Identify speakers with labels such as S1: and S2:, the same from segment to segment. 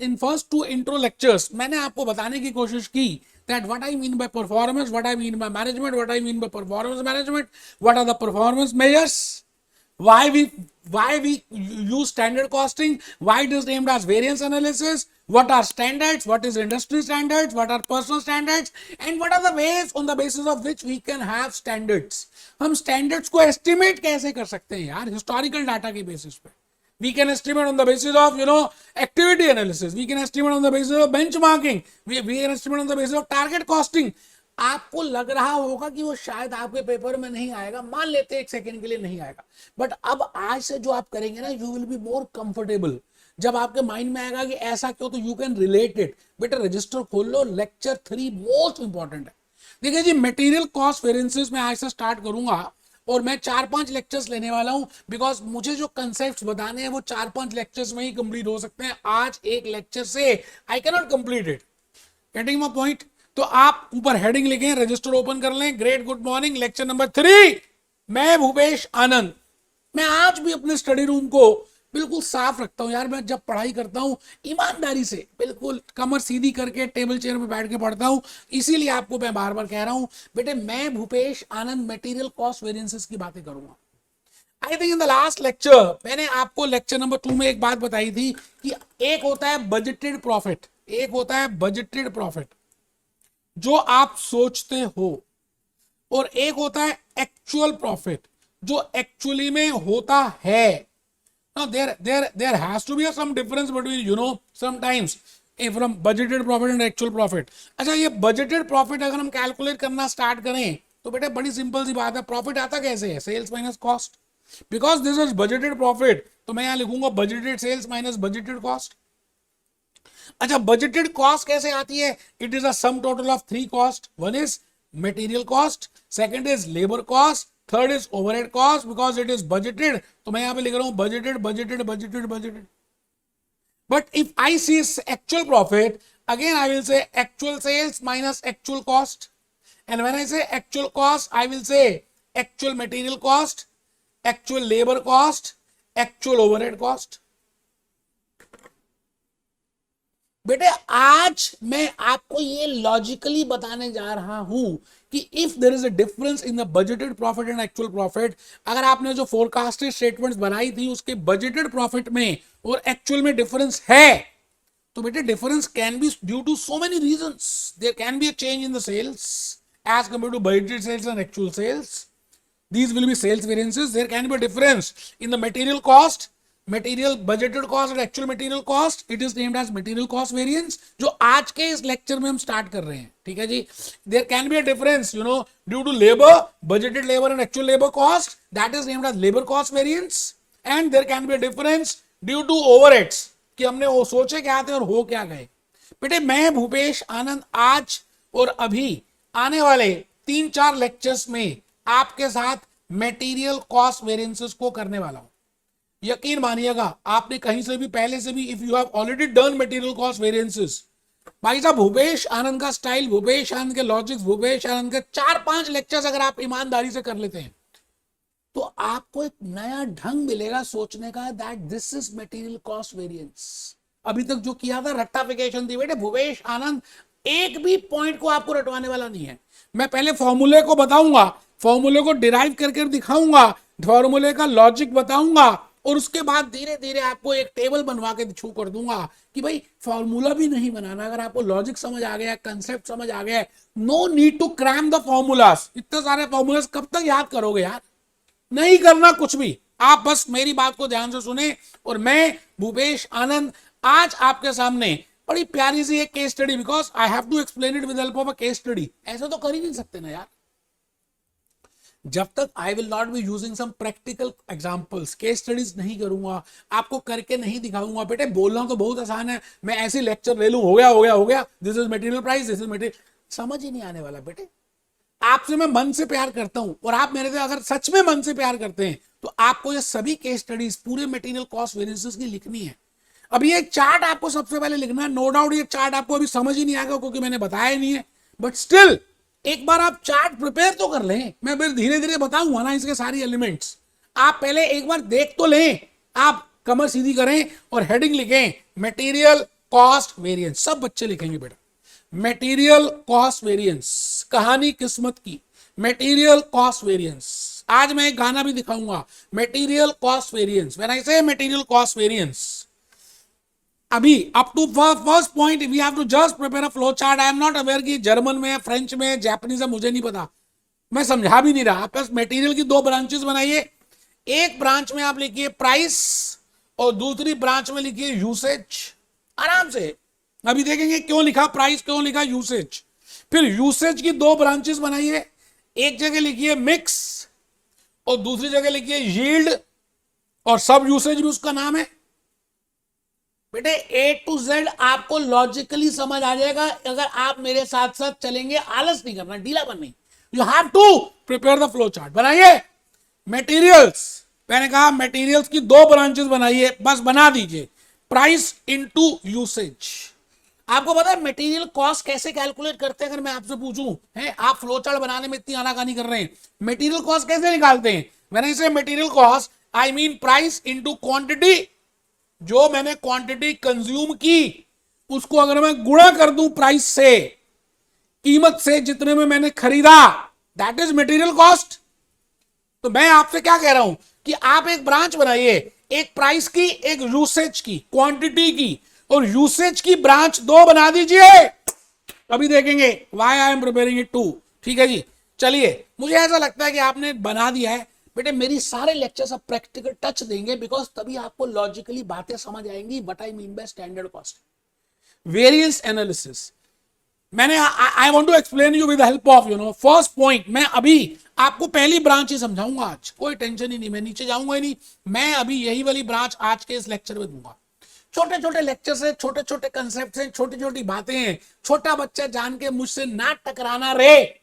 S1: इन first two intro lectures मैंने आपको बताने की कोशिश की that what I mean by performance, what I mean by management, what I mean by performance management, what are the performance measures, why we use standard costing, why it is named as variance analysis, what are standards, what is industry standards, what are personal standards, and what are the ways on the basis of which we can have standards. हम standards को estimate कैसे कर सकते हैं यार historical data के basis पे. We can estimate on the basis of activity analysis. We can estimate on the basis of benchmarking. We can estimate on the basis of target costing. आपको लग रहा होगा कि वो शायद आपके पेपर में नहीं आएगा, मान लेते हैं एक सेकंड के लिए नहीं आएगा, बट अब आज से जो आप करेंगे ना, you will be more comfortable. जब आपके माइंड में आएगा कि ऐसा क्यों, तो यू कैन रिलेट इट. बेटा रजिस्टर खोल लो, लेक्चर 3 मोस्ट इंपॉर्टेंट है. देखिए जी, मटेरियल कॉस्ट वेरिएंसेस में आज से स्टार्ट करूंगा और मैं 4-5 लेक्चर्स लेने वाला हूं, बिकॉज मुझे जो कंसेप्ट्स बताने हैं वो 4-5 लेक्चर्स में ही कंप्लीट हो सकते हैं. आज एक लेक्चर से I can not complete it. Getting my point? तो आप ऊपर हेडिंग लिखें, रजिस्टर ओपन कर लें. Great good morning, lecture number 3. मैं भूपेश आनंद. मैं आज भी अपने स्टडी रूम को बिल्कुल साफ रखता हूं यार. मैं जब पढ़ाई करता हूं ईमानदारी से बिल्कुल कमर सीधी करके टेबल चेयर पे बैठ के पढ़ता हूं. इसीलिए आपको मैं बार बार कह रहा हूं बेटे, मैं भूपेश आनंद मटेरियल कॉस्ट वेरिएंसेस की बातें करूंगा. I think in the last lecture मैंने आपको लेक्चर नंबर 2 में एक बात बताई थी कि एक होता है बजटेड प्रॉफिट, एक होता है बजटेड प्रॉफिट जो आप सोचते हो, और एक होता है एक्चुअल प्रॉफिट जो एक्चुअली में होता है. Now there has to be some difference between sometimes from budgeted profit and actual profit. अच्छा, ये budgeted profit अगर हम कैलकुलेट करना स्टार्ट करें तो बेटे बड़ी सिंपल सी बात है. प्रॉफिट आता कैसे है? Sales minus cost. Because this is budgeted profit, तो मैं यहां लिखूंगा budgeted sales minus budgeted cost. अच्छा, बजटेड कॉस्ट कैसे आती है? It is a sum total of 3 cost. One is material cost, second is labour cost, third is overhead cost. Because it is budgeted, तो मैं यहां पे लिख रहा हूं budgeted budgeted budgeted budgeted. But if I see actual profit, again I will say actual sales minus actual cost. And when I say actual cost, I will say actual material cost, actual labour cost, actual overhead cost. बेटे आज मैं आपको ये logically बताने जा रहा हूं कि if there is a difference in the budgeted profit and actual profit, अगर आपने जो फोरकास्टेड स्टेटमेंट्स बनाई थी उसके बजटेड प्रॉफिट में और एक्चुअल में डिफरेंस है, तो बेटे difference can be due to so many reasons. There can be a change in the sales as compared to budgeted sales and actual sales. These will be sales variances. There can be a difference in the material cost, material budgeted cost and actual material cost. It is named as material cost variance, जो आज के इस lecture में हम start कर रहे हैं. ठीक है जी. There can be a difference, due to labor, budgeted labor and actual labor cost. That is named as labor cost variance. And there can be a difference due to overheads, कि हमने वो सोचे क्या थे और हो क्या गए. बेटे मैं भूपेश आनंद आज और अभी आने वाले 3-4 लेक्चर्स में आपके साथ मटेरियल कॉस्ट वेरिएंसेस को करने वाला हूं. यकीन मानिएगा, आपने कहीं से भी पहले से भी, if you have already done material cost variances, भाई साहब भूपेश आनंद का स्टाइल, भूपेश आनंद के लॉजिक्स, भूपेश आनंद के 4-5 लेक्चर्स अगर आप ईमानदारी से कर लेते हैं तो आपको एक नया ढंग मिलेगा सोचने का, that this is material cost variance. अभी तक जो किया था रट्टाफिकेशन थी. बेटे भूपेश आनंद एक भी पॉइंट को आपको रटवाने वाला नहीं है. मैं पहले फॉर्मूले को बताऊंगा, फॉर्मूले को डिराइव करके दिखाऊंगा, फॉर्मूले का लॉजिक बताऊंगा, और उसके बाद धीरे धीरे आपको एक टेबल बनवा के छू कर दूंगा कि भाई फॉर्मूला भी नहीं बनाना. अगर आपको लॉजिक समझ आ गया, कंसेप्ट समझ आ गया, no need to cram the formulas. इतने सारे फॉर्मूलास कब तक याद करोगे यार? नहीं करना कुछ भी. आप बस मेरी बात को ध्यान से सुने. और मैं भूपेश आनंद आज आपके सामने बड़ी प्यारी सी एक case study, because I have to explain it with help of a case study. ऐसा तो कर ही नहीं सकते ना यार जब तक I will not be using some practical examples. Case studies नहीं करूंगा, आपको करके नहीं दिखाऊंगा. बेटे बोलना तो बहुत आसान है, मैं ऐसी लेक्चर ले लूं, हो गया हो गया हो गया, this is material price, this is material, समझ ही नहीं आने वाला. बेटे आपसे मैं मन से प्यार करता हूं, और आप मेरे से अगर सच में मन से प्यार करते हैं तो आपको ये सभी केस स्टडीज पूरे मटेरियल कॉस्ट वेरिएंसेस की लिखनी है. अभी एक चार्ट आपको सबसे पहले लिखना है. नो डाउट ये चार्ट आपको अभी समझ ही नहीं आएगा क्योंकि मैंने बताया नहीं है, बट स्टिल एक बार आप चार्ट प्रिपेयर तो कर लें. मैं फिर धीरे धीरे बताऊंगा ना इसके सारी एलिमेंट्स. आप पहले एक बार देख तो लें. आप कमर सीधी करें और हेडिंग लिखें मटेरियल कॉस्ट वेरिएंस, सब बच्चे लिखेंगे बेटा। मटेरियल कॉस्ट वेरिएंस, कहानी किस्मत की, मटेरियल कॉस्ट वेरिएंस। आज मैं एक गाना भी दिखाऊंगा, material cost variance. When I say material cost variance, अभी up to first point we have to just prepare a flow chart. I am not aware कि जर्मन में, फ्रेंच में, जापानीज है, मुझे नहीं पता, मैं समझा भी नहीं रहा। आप बस मटेरियल की दो ब्रांचेस बनाइए, एक ब्रांच में आप लिखिए प्राइस और दूसरी ब्रांच में लिखिए यूसेज, आराम से। अभी देखेंगे क्यों लिखा प्राइस, क्यों लिखा यूसेज। फिर यूसेज की दो ब्रांचेस बनाइए, एक जगह लिखिए मिक्स और दूसरी जगह लिखिए यील्ड, और सब यूसेज भी उसका नाम है। बेटे ए टू जेड आपको लॉजिकली समझ आ जाएगा अगर आप मेरे साथ साथ चलेंगे। आलस नहीं करना, ढीलापन नहीं। You have to prepare the flow chart. बनाइए मटेरियल्स, मैंने कहा मटेरियल्स की दो ब्रांचेस बनाइए, बस बना दीजिए, प्राइस इनटू यूसेज। आपको पता है मटेरियल कॉस्ट कैसे कैलकुलेट करते हैं? अगर मैं आपसे पूछूं, है आप फ्लो चार्ट बनाने में इतनी आनाकानी कर रहे हैं, मटेरियल कॉस्ट कैसे निकालते हैं? मैंने इसे material cost I mean price into quantity. जो मैंने क्वांटिटी कंज्यूम की उसको अगर मैं गुणा कर दूं प्राइस से, कीमत से, जितने में मैंने खरीदा, दैट इज मटेरियल कॉस्ट। तो मैं आपसे क्या कह रहा हूं कि आप एक ब्रांच बनाइए, एक प्राइस की, एक यूसेज की, क्वांटिटी की, और यूसेज की ब्रांच दो बना दीजिए। अभी देखेंगे why I am preparing it to. ठीक है जी, चलिए। मुझे ऐसा लगता है कि आपने बना दिया है बेटे। मेरी सारे लेक्चर्स अब प्रैक्टिकल टच देंगे, बिकॉज तभी आपको लॉजिकली बातें समझ आएंगी। What I mean by standard cost, variance analysis. मैंने I want to explain you with help of first point. मैं अभी आपको पहली ब्रांच ही समझाऊंगा आज, कोई टेंशन ही नहीं, मैं नीचे जाऊंगा ही नहीं। मैं अभी यही वाली ब्रांच आज के इस लेक्चर में दूंगा। छोटे छोटे लेक्चर से, छोटे छोटे कंसेप्ट से, छोटी छोटी बातें हैं, छोटा बच्चा जान के मुझसे ना टकराना रे।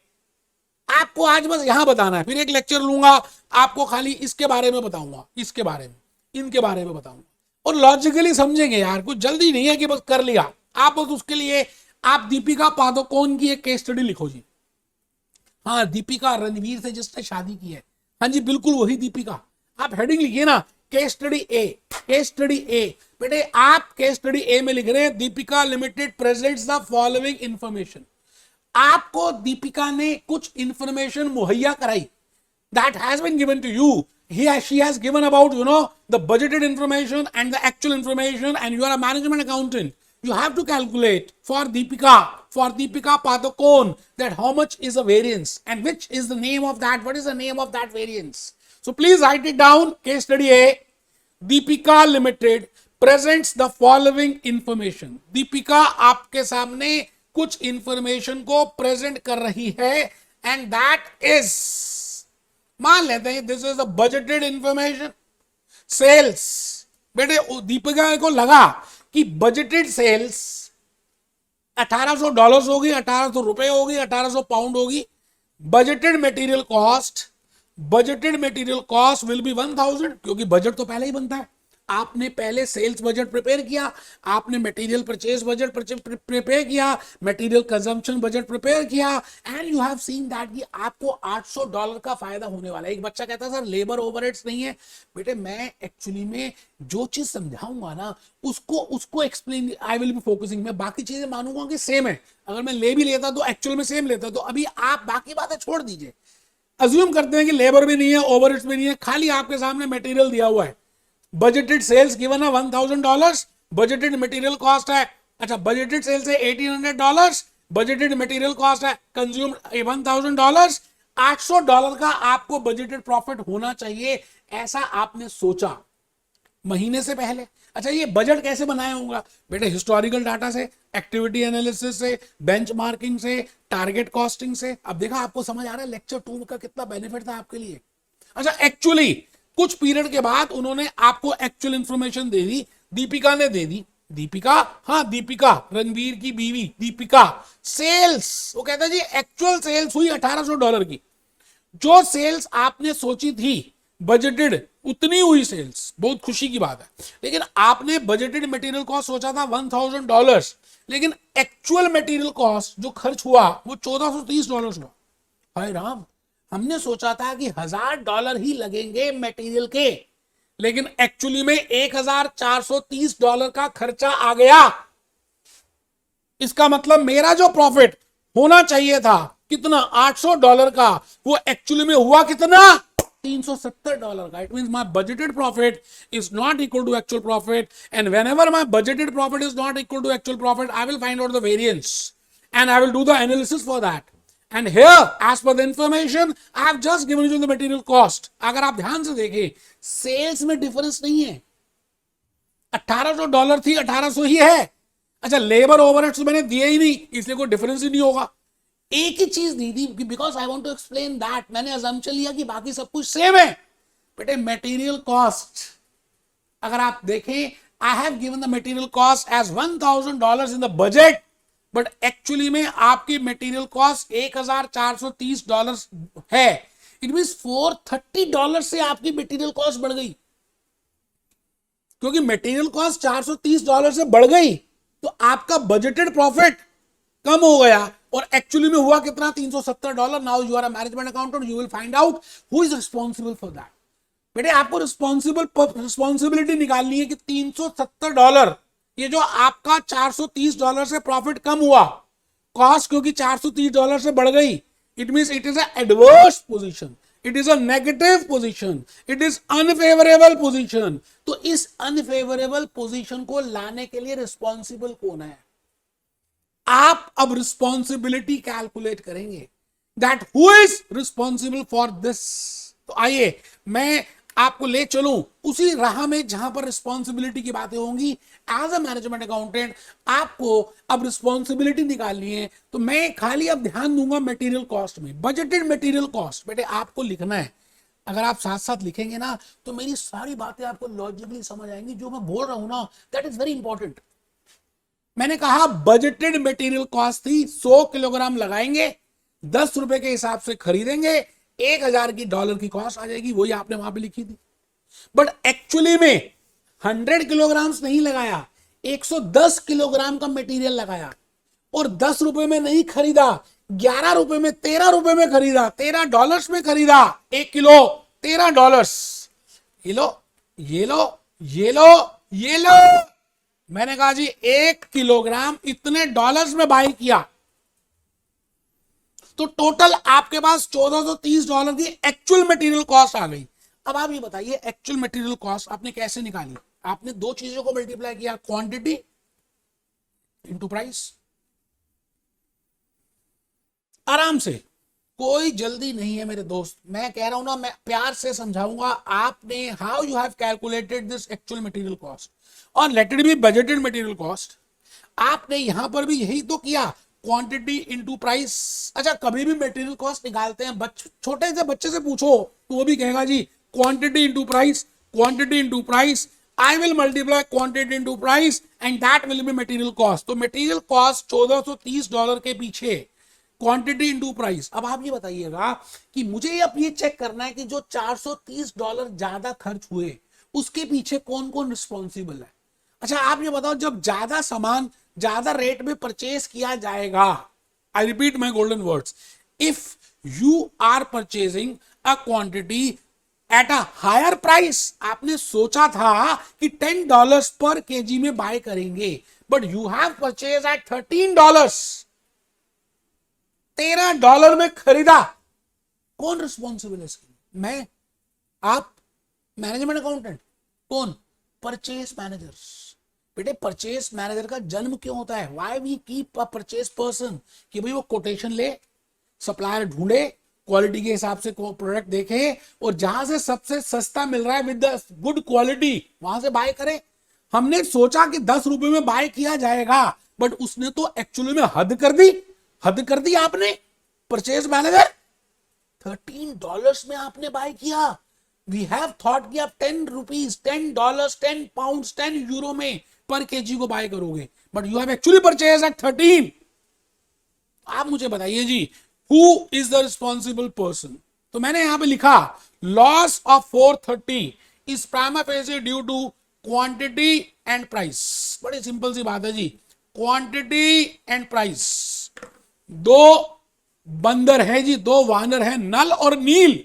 S1: आपको आज बस यहां बताना है, फिर एक लेक्चर लूंगा आपको खाली इसके बारे में बताऊंगा, इसके बारे में, इनके बारे में बताऊंगा, और लॉजिकली समझेंगे यार। कुछ जल्दी नहीं है कि बस कर लिया। आप बस उसके लिए आप दीपिका पादुकोण की एक केस स्टडी लिखो जी। हाँ, दीपिका रणवीर से जिसने शादी की है, हाँ जी बिल्कुल वही दीपिका। आप हेडिंग लिखिए ना, केस स्टडी ए, केस स्टडी ए। बेटे आप केस स्टडी ए में लिख रहे हैं Deepika limited presents the following information. आपको दीपिका ने कुछ इंफॉर्मेशन मुहैया कराई, that has been given to you. She has given about the budgeted information and the actual information, and you are a management accountant. You have to calculate for Deepika Padukone, that how much is the variance and which is the name of that, what is the name of that variance. So please write it down. Case study A, Deepika Limited presents the following information. Deepika आपके सामने कुछ information को present कर रही है, and that is, मान लेते हैं this is the budgeted information, sales. बेटे दीपिका को लगा कि बजटेड सेल्स $1800 होगी, 1800 रुपए होगी, 1800 पाउंड होगी। Budgeted material cost will be 1000, क्योंकि बजट तो पहले ही बनता है। आपने पहले सेल्स बजट प्रिपेयर किया, आपने मटेरियल परचेज बजट प्रिपेयर किया, मटेरियल कंजम्पशन बजट प्रिपेयर किया, and you have seen that कि आपको $800 का फायदा होने वाला है। एक बच्चा कहता है सर लेबर ओवरहेड्स नहीं है। बेटे मैं एक्चुअली में जो चीज समझाऊंगा ना उसको explain I will be focusing. मैं बाकी चीजें मानूंगा कि सेम है, अगर मैं ले भी लेता तो एक्चुअल में सेम लेता। तो अभी आप बाकी बातें छोड़ दीजिए, अज्यूम करते हैं कि लेबर भी नहीं है, ओवरहेड्स भी नहीं है, खाली आपके सामने मटेरियल दिया हुआ है। बजटेड सेल्स गिवन है $1000, बजटेड मटेरियल कॉस्ट है, अच्छा बजटेड सेल्स है $1800, बजटेड मटेरियल कॉस्ट है कंज्यूम $1000, $800 का आपको बजटेड प्रॉफिट होना चाहिए, ऐसा आपने सोचा महीने से पहले। अच्छा ये बजट कैसे बनाया होगा? बेटे हिस्टोरिकल डाटा से, एक्टिविटी एनालिसिस से, बेंचमार्किंग से, टारगेट कॉस्टिंग से। अब देखा आपको समझ आ रहा है लेक्चर 2 का कितना बेनिफिट था आपके लिए। अच्छा एक्चुअली कुछ पीरियड के बाद उन्होंने आपको एक्चुअल इंफॉर्मेशन दे दी, दीपिका ने दे दी। दीपिका, हाँ दीपिका रणवीर की बीवी दीपिका, सेल्स, वो कहता है जी एक्चुअल सेल्स हुई $1800 की। जो सेल्स आपने सोची थी बजटेड, उतनी हुई सेल्स, बहुत खुशी की बात है। लेकिन आपने बजटेड मटेरियल कॉस्ट सोचा था $1000, लेकिन एक्चुअल मटेरियल कॉस्ट जो खर्च हुआ वो $1430 हुआ। हाय राम, हमने सोचा था कि $1000 ही लगेंगे मटेरियल के, लेकिन एक्चुअली में $1430 का खर्चा आ गया। इसका मतलब मेरा जो प्रॉफिट होना चाहिए था कितना, $800 का, वो एक्चुअली में हुआ कितना, $370 का. It mean my budgeted profit is not equal to actual profit, and whenever my budgeted profit is not equal to actual profit, I will find out the variance and I will do the analysis for that. And here, as per the information, I have just given you the material cost. अगर आप ध्यान से देखें, sales में difference नहीं है. $1800 थी, 1800 ही है. अच्छा, लेबर ओवरहेड्स मैंने दिए ही नहीं, इसलिए कोई डिफरेंस ही नहीं होगा. एक ही चीज दी थी, because I want to explain that. मैंने अजम्पशन लिया कि बाकी सब कुछ सेम है. बेटे मटेरियल कॉस्ट अगर आप देखें, I have given the material cost as $1000 in the budget, but actually में आपकी मटेरियल कॉस्ट $1430 है. इट मीन $430 से आपकी मटेरियल कॉस्ट बढ़ गई, क्योंकि मटेरियल कॉस्ट $430 से बढ़ गई तो आपका बजटेड प्रॉफिट कम हो गया और एक्चुअली में हुआ कितना, $370. Now you are a management accountant, you will find out who is responsible for that. बेटे आपको रिस्पॉन्सिबिलिटी निकालनी है कि $370, ये जो आपका $430 से प्रॉफिट कम हुआ, कॉस्ट क्योंकि $430 से बढ़ गई, it means it is adverse position, it is a negative position, it is unfavourable position. तो इस अनफेवरेबल पोजीशन को लाने के लिए रिस्पॉन्सिबल कौन है? आप अब रिस्पॉन्सिबिलिटी कैलकुलेट करेंगे, that who is responsible for this. तो आइए मैं आपको ले चलूं उसी राह में जहां पर रिस्पॉन्सिबिलिटी की बातें होंगी. एज अ मैनेजमेंट अकाउंटेंट आपको अब रिस्पॉन्सिबिलिटी निकालनी है, तो मैं खाली अब ध्यान दूंगा मटेरियल कॉस्ट में, बजटेड मटेरियल कॉस्ट. बेटे आपको लिखना है, अगर आप साथ साथ लिखेंगे ना तो मेरी सारी बातें आपको लॉजिकली समझ आएंगी. जो मैं बोल रहा हूं ना, दैट इज वेरी इंपॉर्टेंट. मैंने कहा बजटेड मटेरियल कॉस्ट थी, 100 किलोग्राम लगाएंगे, $10 के हिसाब से खरीदेंगे, $1000 की कॉस्ट आ जाएगी, वही आपने वहां पे लिखी थी. बट एक्चुअली में 100 किलोग्राम नहीं लगाया, 110 किलोग्राम का मटेरियल लगाया और $10 में नहीं खरीदा, $11 में, $13 में खरीदा, $13 में खरीदा. 1 किलो $13. ये लो, ये लो, ये लो, ये लो. मैंने कहा जी 1 किलोग्राम इतने डॉलर्स में बाय किया, तो टोटल आपके पास $1430 की एक्चुअल मटेरियल कॉस्ट आ गई. अब आप ये बताइए एक्चुअल मटेरियल कॉस्ट आपने कैसे निकाली? आपने दो चीजों को मल्टीप्लाई किया, क्वांटिटी इनटू प्राइस. आराम से, कोई जल्दी नहीं है मेरे दोस्त. मैं कह रहा हूं ना, मैं प्यार से समझाऊंगा. आपने how you have calculated this actual material cost और let it be budgeted material cost. आपने यहां पर भी यही तो किया, क्वांटिटी इनटू प्राइस. अच्छा, कभी भी मटेरियल कॉस्ट निकालते हैं, छोटे से बच्चे से पूछो तो वो भी कहेगा जी quantity into price, quantity into price. I will multiply quantity into price and that will be material cost. तो मटेरियल कॉस्ट $1430 के पीछे क्वांटिटी इनटू प्राइस. अब आप ये बताइएगा कि मुझे अब ये चेक करना है कि जो $430 ज्यादा खर्च हुए उसके पीछे कौन कौन रिस्पॉन्सिबल है. अच्छा आप ये बताओ, जब ज्यादा सामान ज्यादा रेट में परचेज किया जाएगा, I repeat my golden words, if you are purchasing a quantity at a higher price, आपने सोचा था कि $10 पर केजी में बाय करेंगे, but you have purchase at $13, $13 में खरीदा, कौन रिस्पॉन्सिबल है इसकी? मैं, आप, मैनेजमेंट अकाउंटेंट, कौन? Purchase managers. बेटे परचेज मैनेजर का जन्म क्यों होता है? Why we keep a purchase person, कि भाई वो कोटेशन ले, सप्लायर ढूंढे, क्वालिटी के हिसाब से प्रोडक्ट देखे और जहां से सबसे सस्ता मिल रहा है विद द गुड क्वालिटी वहां से बाय करे. हमने सोचा कि $10 में बाय किया जाएगा, बट उसने तो एक्चुअली में हद कर दी. हद कर दी आपने. परचेज मैनेजर $13 में आपने बाय किया. वी हैव थॉट कि आप ₹10, $10, £10, €10 में पर केजी को बाय करोगे, but you have actually purchase at 13. आप मुझे बताइए जी, who is the responsible person? तो मैंने यहां पे लिखा loss of 430 is prima facie due to quantity and price. बड़ी सिंपल सी बात है जी, क्वांटिटी एंड प्राइस. दो बंदर है जी, दो वानर है, नल और नील,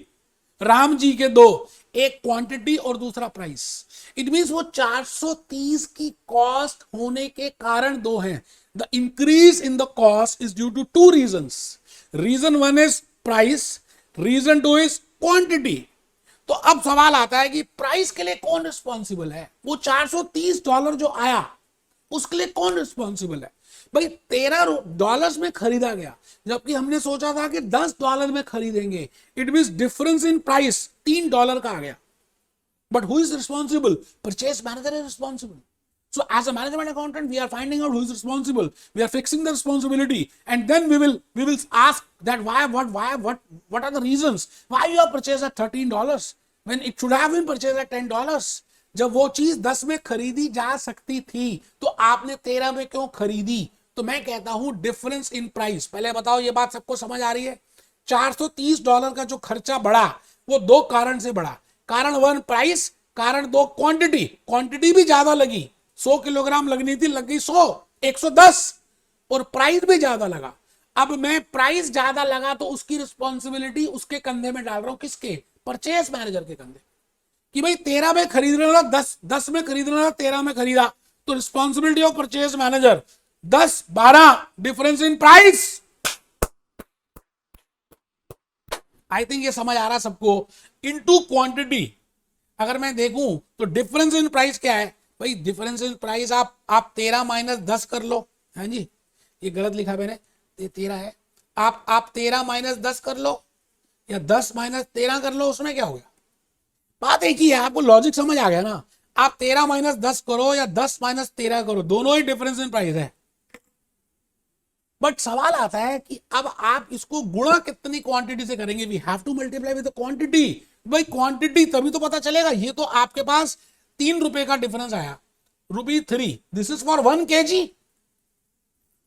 S1: राम जी के दो, एक क्वांटिटी और दूसरा प्राइस. इट मींस वो 430 की कॉस्ट होने के कारण दो हैं. The increase in the cost is due to two reasons. Reason one is price, reason two is quantity. तो अब सवाल आता है कि प्राइस के लिए कौन रिस्पॉन्सिबल है? वो $430 जो आया उसके लिए कौन रिस्पॉन्सिबल है? भाई $13 में खरीदा गया, जबकि हमने सोचा था कि $10 में खरीदेंगे. It means difference in price $3 का आ गया. But who is responsible? Purchase manager is responsible. So as a management accountant, we are finding out who is responsible. We are fixing the responsibility, and then we will ask that what are the reasons why you have purchased at $13 when it should have been purchased at $10. जब वो चीज 10 में खरीदी जा सकती थी तो आपने 13 में क्यों खरीदी? तो मैं कहता हूं डिफरेंस इन प्राइस. पहले बताओ ये बात सबको समझ आ रही है? $430 का जो खर्चा बढ़ा वो दो कारण से बढ़ा. कारण वन प्राइस, कारण दो क्वांटिटी. क्वांटिटी भी ज्यादा लगी, 100 किलोग्राम लगनी थी, लग गई 110, और प्राइस भी ज्यादा लगा. अब मैं प्राइस ज्यादा लगा तो उसकी रिस्पॉन्सिबिलिटी उसके कंधे में डाल रहा हूं. किसके? परचेस मैनेजर के कंधे. कि भाई 13 में खरीदना था, 10 में खरीदना था, 13 में खरीदा, तो responsibility of purchase manager. 10-12 difference in price. I think ये समझ आ रहा सबको. इनटू क्वांटिटी अगर मैं देखूं तो डिफरेंस इन प्राइस क्या है? भाई डिफरेंस इन प्राइस आप 13 माइनस 10 कर लो. हाँ जी, ये गलत लिखा मैंने, ये 13 है. आप 13 माइनस 10 कर लो या 10 माइनस 13 कर लो, उसमें क्या हो गया? बात एक ही है. आपको लॉजिक समझ आ गया ना? आप 13 माइनस 10 करो या 10 माइनस 13 करो, दोनों ही डिफरेंस इन प्राइस है. बट सवाल आता है कि अब आप इसको गुणा कितनी क्वांटिटी से करेंगे? We have to multiply with the quantity. भाई क्वांटिटी तभी तो पता चलेगा. ये तो आपके पास ₹3 का डिफरेंस आया, ₹3. This is for 1 kg.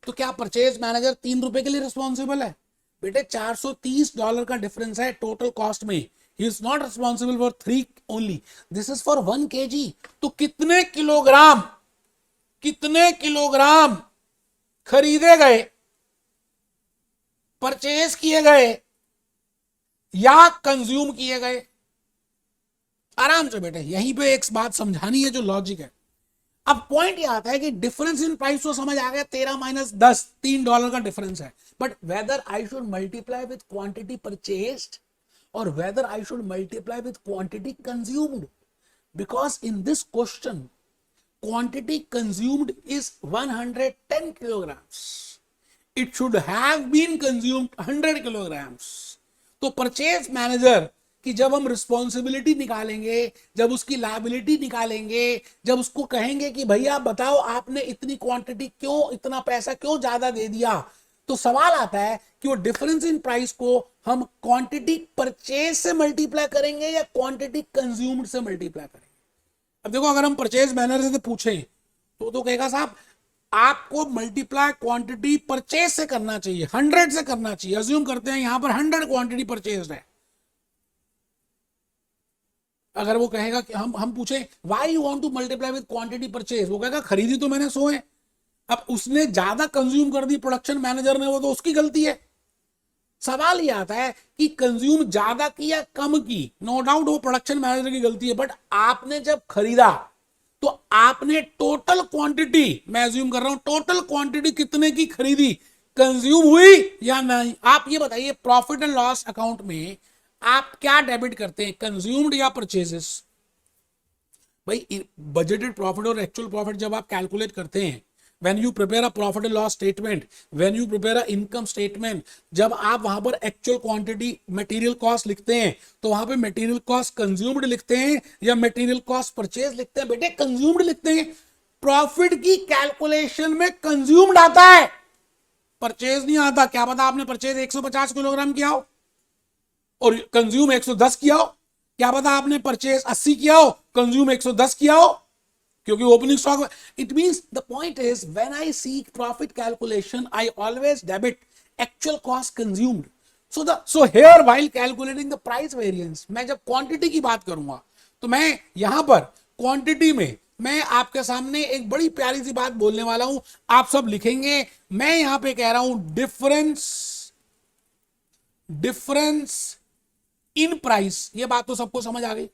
S1: तो क्या परचेज मैनेजर ₹3 के लिए रिस्पॉन्सिबल है? बेटे $430 का डिफरेंस है टोटल कॉस्ट में. He is not responsible for 3 only. This is for 1 kg. तो कितने किलोग्राम खरीदे गए, परचेज किए गए या कंज्यूम किए गए? आराम से बेटे, यहीं पे एक बात समझानी है जो लॉजिक है. अब पॉइंट ये आता है कि डिफरेंस इन प्राइस तो समझ आ गया, 13 माइनस 10 $3 का डिफरेंस है. But whether I should multiply with quantity purchased और whether I should multiply with quantity consumed, because in this question quantity consumed is 110 kilograms. It should have been consumed 100 kilograms. तो purchase manager कि जब हम responsibility निकालेंगे, जब उसकी liability निकालेंगे, जब उसको कहेंगे कि भैया बताओ आपने इतनी क्वांटिटी क्यों, इतना पैसा क्यों ज्यादा दे दिया, तो सवाल आता है कि वो डिफरेंस इन प्राइस को हम क्वांटिटी परचेज से मल्टीप्लाई करेंगे या क्वांटिटी कंज्यूम्ड से मल्टीप्लाई करेंगे. अब देखो, अगर हम परचेज मैनेजर से पूछें तो कहेगा साहब आपको मल्टीप्लाई क्वांटिटी परचेज से करना चाहिए, 100 से करना चाहिए. अज्यूम करते हैं यहां पर 100 क्वांटिटी परचेज है. अगर वो कहेगा कि हम पूछे why you want to multiply with quantity purchase, वो कहेगा खरीदी तो मैंने 100 है. अब उसने ज्यादा कंज्यूम कर दी प्रोडक्शन मैनेजर ने, वो तो उसकी गलती है. सवाल ये आता है कि कंज्यूम ज्यादा की या कम की, नो डाउट वो प्रोडक्शन मैनेजर की गलती है. बट आपने जब खरीदा तो आपने टोटल क्वांटिटी, मैं अज्यूम कर रहा हूं टोटल क्वांटिटी कितने की खरीदी, कंज्यूम हुई या नहीं? आप ये बताइए, प्रॉफिट एंड लॉस अकाउंट में आप क्या डेबिट करते हैं, कंज्यूम्ड या परचेजेस? भाई बजटेड प्रॉफिट और एक्चुअल प्रॉफिट जब आप कैलकुलेट करते हैं, when you prepare a profit and loss statement, when you prepare a income statement, जब आप वहां पर एक्चुअल क्वांटिटी मटेरियल कॉस्ट लिखते हैं तो वहां पे मटेरियल कॉस्ट कंज्यूम्ड लिखते हैं या मटेरियल कॉस्ट परचेज लिखते हैं? बेटे कंज्यूम्ड लिखते हैं. प्रॉफिट की कैलकुलेशन में कंज्यूम्ड आता है, परचेज नहीं आता. क्या पता आपने परचेज 150 किलोग्राम किया हो और कंज्यूम 110 किया हो. क्या पता आपने परचेज 80 किया हो, कंज्यूम 110 किया हो, क्योंकि opening stock. It means the point is when I see profit calculation I always debit actual cost consumed. So here while calculating the price variance, मैं जब क्वांटिटी की बात करूंगा तो मैं यहां पर क्वांटिटी में मैं आपके सामने एक बड़ी प्यारी सी बात बोलने वाला हूं. आप सब लिखेंगे, मैं यहां पे कह रहा हूं डिफरेंस इन प्राइस. ये बात तो सबको समझ आ गई.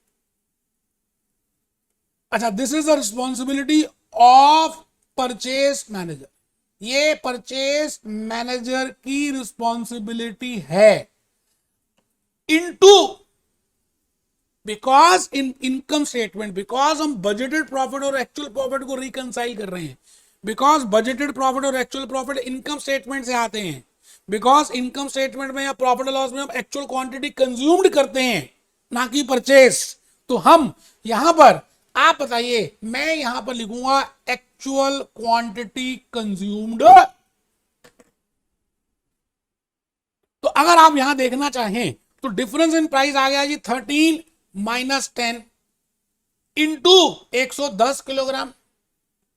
S1: अच्छा, this is the responsibility of purchase manager. ये परचेज मैनेजर की रिस्पॉन्सिबिलिटी है, into because in income statement, because हम बजटेड प्रॉफिट और एक्चुअल प्रॉफिट को रिकंसाइल कर रहे हैं, बिकॉज बजटेड प्रॉफिट और एक्चुअल प्रॉफिट इनकम स्टेटमेंट से आते हैं, बिकॉज इनकम स्टेटमेंट में या प्रॉफिट लॉस में हम एक्चुअल क्वांटिटी कंज्यूम्ड करते हैं, ना कि परचेस। तो हम यहां पर, आप बताइए, मैं यहां पर लिखूंगा एक्चुअल क्वांटिटी कंज्यूम्ड। तो अगर आप यहां देखना चाहें तो डिफरेंस इन प्राइस आ गया जी 13 माइनस 10 इंटू 110 किलोग्राम।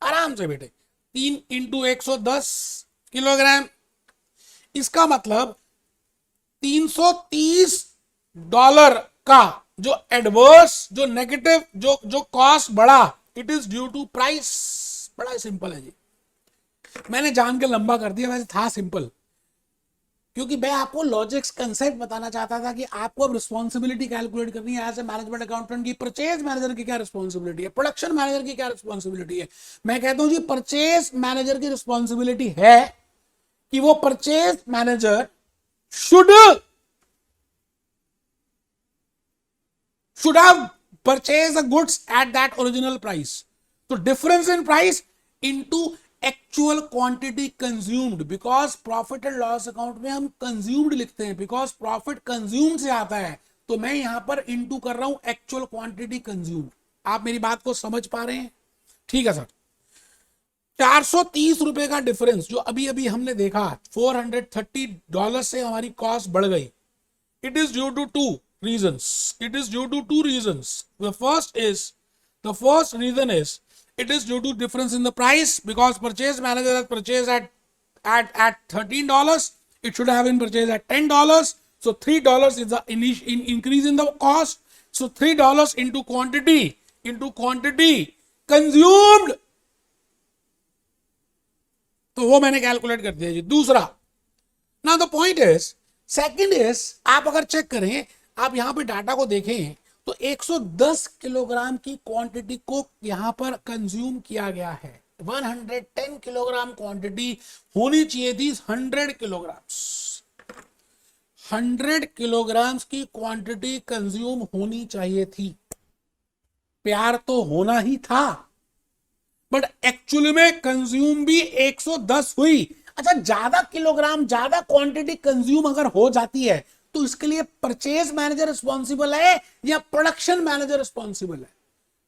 S1: आराम से बेटे, 3 इंटू 110 किलोग्राम, इसका मतलब $330 का जो एडवर्स, जो नेगेटिव, जो कॉस्ट बढ़ा, it is due to price. बड़ा सिंपल है जी, मैंने जान के लंबा कर दिया, वैसे था सिंपल, क्योंकि मैं आपको लॉजिक्स कंसेप्ट बताना चाहता था कि आपको अब रिस्पॉन्सिबिलिटी कैलकुलेट करनी है एज ए मैनेजमेंट अकाउंटेंट की। परचेज मैनेजर की क्या रिस्पॉन्सिबिलिटी है, प्रोडक्शन मैनेजर की क्या रिस्पॉन्सिबिलिटी है। मैं कहता हूं जी परचेज मैनेजर की रिस्पॉन्सिबिलिटी है कि वो purchase manager should have purchased the goods at that original price. So difference in price into actual quantity consumed, because profit and loss account में हम consumed लिखते हैं, because profit consumed से आता है, तो मैं यहां पर into कर रहा हूं actual quantity consumed। आप मेरी बात को समझ पा रहे हैं? ठीक है सर। $430 का डिफरेंस जो अभी अभी हमने देखा, $430 से हमारी कॉस्ट बढ़ गई। It is due to two reasons. It is due to two reasons. The first reason is it is due to difference in the price, because purchase manager has purchased at $13. It should have been purchased at $10. So $3 is the increase in the cost. So $3 into quantity consumed. तो वो मैंने calculate कर दिया जी। दूसरा, now the point is, second is, आप अगर check करें, आप यहां पे डाटा को देखें तो 110 किलोग्राम की क्वांटिटी को यहां पर कंज्यूम किया गया है। 110 किलोग्राम क्वांटिटी होनी चाहिए थी 100 किलोग्राम। 100 किलोग्राम की क्वांटिटी कंज्यूम होनी चाहिए थी, प्यार तो होना ही था, बट एक्चुअली में कंज्यूम भी 110 हुई। अच्छा, ज्यादा किलोग्राम, ज्यादा क्वांटिटी कंज्यूम अगर हो जाती है तो इसके लिए परचेज मैनेजर रिस्पॉन्सिबल है या प्रोडक्शन मैनेजर रिस्पॉन्सिबल है?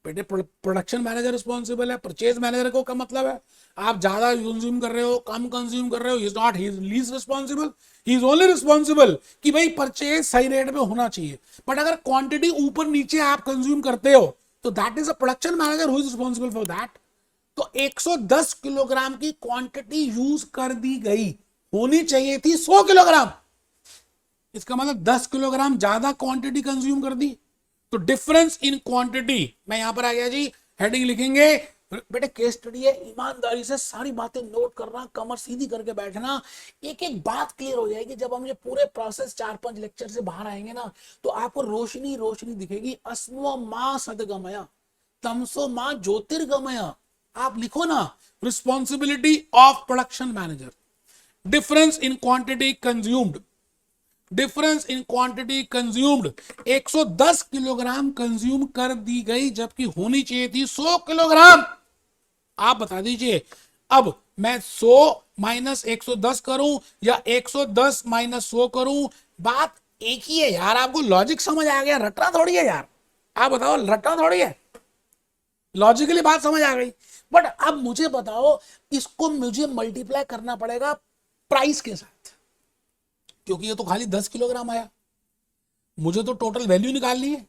S1: बेटे प्रोडक्शन मैनेजर रिस्पॉन्सिबल है। परचेज मैनेजर को क्या मतलब है, आप ज्यादा कंज्यूम कर रहे हो, कम कंज्यूम कर रहे हो, he is not, he is least responsible, he is only responsible कि भाई परचेज सही रेट पे होना चाहिए। बट अगर क्वांटिटी ऊपर नीचे आप कंज्यूम करते हो तो that is a production manager who is responsible for that. तो 110 किलोग्राम की क्वांटिटी यूज कर दी गई, होनी चाहिए थी 100 किलोग्राम। इसका मतलब 10 किलोग्राम ज्यादा क्वांटिटी कंज्यूम कर दी। तो डिफरेंस इन क्वांटिटी, मैं यहां पर आ गया जी, हेडिंग लिखेंगे। बेटे केस स्टडी है, ईमानदारी से सारी बातें नोट करना, कमर सीधी करके बैठना, एक एक बात क्लियर हो जाएगी। जब हम ये पूरे प्रोसेस 4-5 लेक्चर से बाहर आएंगे ना, तो आपको रोशनी रोशनी दिखेगी। अस्मो मां सदगमया तमसो मां ज्योतिर्गमया। आप लिखो ना, responsibility of production manager, difference in quantity consumed, difference in quantity consumed. 110 kilogram consume कर दी गई जबकि होनी चाहिए थी 100 किलोग्राम। आप बता दीजिए, अब मैं 100 माइनस 110 करूं या 110 माइनस 100 करूं, बात एक ही है यार। आपको लॉजिक समझ आ गया, रटना थोड़ी है यार। आप बताओ, रटना थोड़ी है, लॉजिकली बात समझ आ गई। बट अब मुझे बताओ, इसको मुझे मल्टीप्लाई करना पड़ेगा प्राइस के साथ, क्योंकि ये तो खाली 10 किलोग्राम आया, मुझे तो टोटल वैल्यू निकालनी है।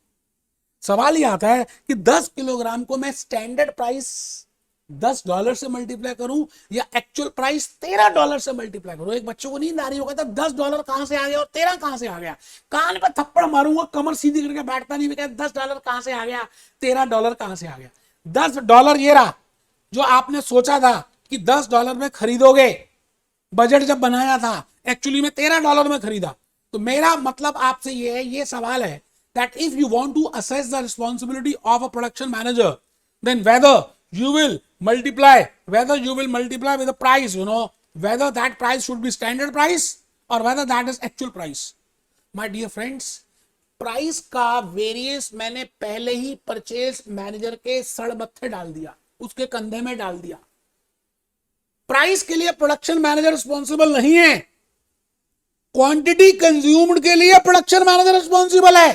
S1: सवाल ये आता है कि 10 किलोग्राम को मैं स्टैंडर्ड प्राइस $10 से मल्टीप्लाई करूं या एक्चुअल प्राइस $13 से मल्टीप्लाई करूं। एक बच्चों को नींद आ रही होगा, था $10 कहां से आ गया और 13 कहां से आ गया। कान पे थप्पड़ मारूंगा, कमर सीधी करके बैठता नहीं, $10 कहां से आ गया, $13 कहां से आ गया। $10 ये रहा जो आपने सोचा था कि $10 में खरीदोगे, बजट जब बनाया था, एक्चुअली में $13 में खरीदा। तो मेरा मतलब आपसे ये है, ये सवाल है that if you want to assess the responsibility of a production manager, then whether you will multiply with the price, whether that price should be standard price or whether that is actual price. My dear friends, price का variance मैंने पहले ही purchase manager के सड़ मत्थे डाल दिया, उसके कंधे में डाल दिया. प्राइस के लिए प्रोडक्शन मैनेजर रिस्पॉन्सिबल नहीं है, क्वांटिटी कंज्यूम्ड के लिए प्रोडक्शन मैनेजर रिस्पॉन्सिबल है.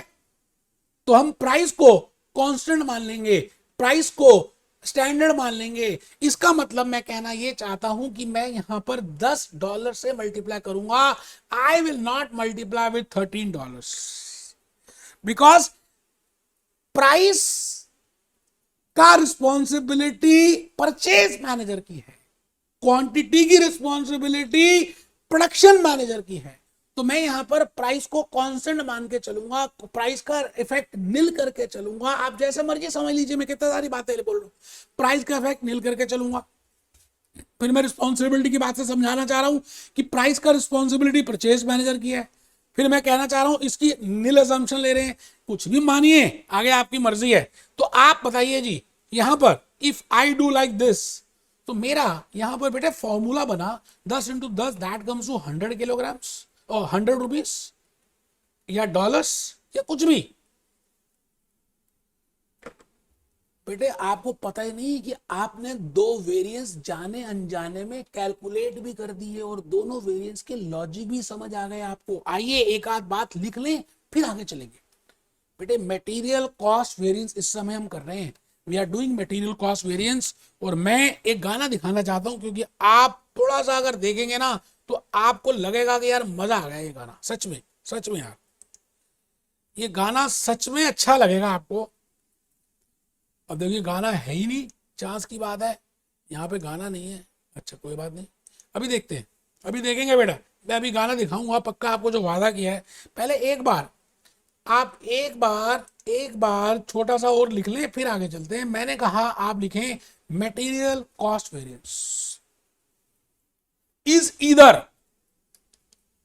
S1: तो हम प्राइस को कांस्टेंट मान लेंगे, प्राइस को स्टैंडर्ड मान लेंगे. इसका मतलब मैं कहना यह चाहता हूं कि मैं यहां पर $10 से मल्टीप्लाई करूंगा. आई will not multiply with $13 because price का रिस्पॉन्सिबिलिटी परचेज मैनेजर की है, क्वांटिटी की रिस्पॉन्सिबिलिटी प्रोडक्शन मैनेजर की है. तो मैं यहां पर प्राइस को कांस्टेंट मान के चलूंगा, प्राइस का इफेक्ट नील करके चलूंगा. आप जैसे मर्जी समझ लीजिए, मैं कितना सारी बातें बोल रहा हूं. प्राइस का इफेक्ट नील करके चलूंगा. फिर मैं रिस्पॉन्सिबिलिटी की बात से समझाना चाह रहा हूं कि प्राइस का रिस्पॉन्सिबिलिटी परचेज मैनेजर की है. फिर मैं कहना चाह रहा हूं इसकी नील अजम्पशन ले रहे हैं, कुछ भी मानिए, आगे आपकी मर्जी है. तो आप बताइए जी, यहां पर if I do like this, तो मेरा यहां पर बेटे फॉर्मूला बना 10 into 10 that comes to 100 kilograms और 100 रुपीज या डॉलर्स या कुछ भी. बेटे आपको पता ही नहीं कि आपने दो वेरिएंस जाने अनजाने में कैलकुलेट भी कर दिए और दोनों वेरिएंस के लॉजिक भी समझ आ गए आपको. आइए एक आध बात लिख लें, फिर आगे चलेंगे. बेटे मटेरियल कॉस्ट वेरिएंस इस समय हम कर रहे हैं, we are doing material cost variance. और मैं एक गाना दिखाना चाहता हूं, क्योंकि आप थोड़ा सा अगर देखेंगे ना तो आपको लगेगा कि यार मजा आ गया ये गाना. सच में यार ये गाना सच में अच्छा लगेगा आपको. अब देखिए गाना है ही नहीं, चांस की बात है, यहाँ पे गाना नहीं है. अच्छा कोई बात नहीं, अभी देखते हैं, अभी देखेंगे बेटा. मैं अभी गाना दिखाऊंगा पक्का, आपको जो वादा किया है. पहले एक बार आप एक बार छोटा सा और लिख लें, फिर आगे चलते हैं. मैंने कहा आप लिखें material cost variance is either,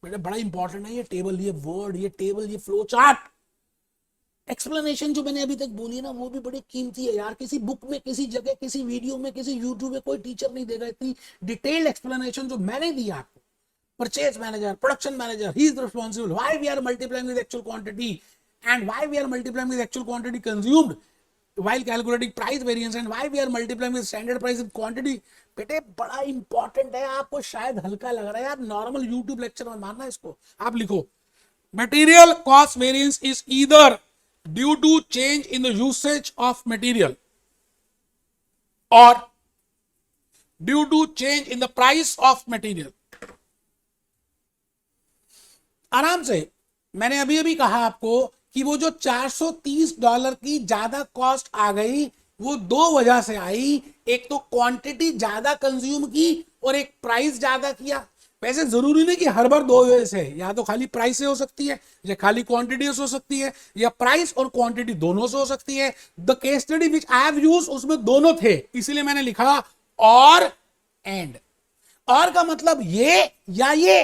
S1: बेटा बड़ा इंपॉर्टेंट है ये टेबल, ये वर्ड, ये टेबल, ये फ्लो चार्ट. एक्सप्लेनेशन जो मैंने अभी तक बोली ना वो भी बड़ी कीमती है यार. किसी बुक में, किसी जगह, किसी वीडियो में, किसी यूट्यूब में कोई टीचर नहीं देगा इतनी डिटेल्ड एक्सप्लेनेशन जो मैंने दी आपको. Purchase manager, production manager, he is responsible. Why we are multiplying with actual quantity and why we are multiplying with actual quantity consumed while calculating price variance and why we are multiplying with standard price and quantity. बेटे बड़ा important है, आपको शायद हल्का लग रहा है यार, नॉर्मल यूट्यूब लेक्चर में मानना इसको. आप लिखो material cost variance is either due to change in the usage of material और due to change in the price of material. आराम से मैंने अभी कहा आपको कि वो जो $430 की ज्यादा कॉस्ट आ गई वो दो वजह से आई. एक तो क्वांटिटी ज्यादा कंज्यूम की और एक प्राइस ज्यादा किया. वैसे जरूरी नहीं कि हर बार दो वजह से, या तो खाली प्राइस से हो सकती है या खाली क्वांटिटी से हो सकती है या प्राइस और क्वांटिटी दोनों से हो सकती है. The case study which I have used उसमें दोनों थे, इसीलिए मैंने लिखा और एंड. और का मतलब ये या ये,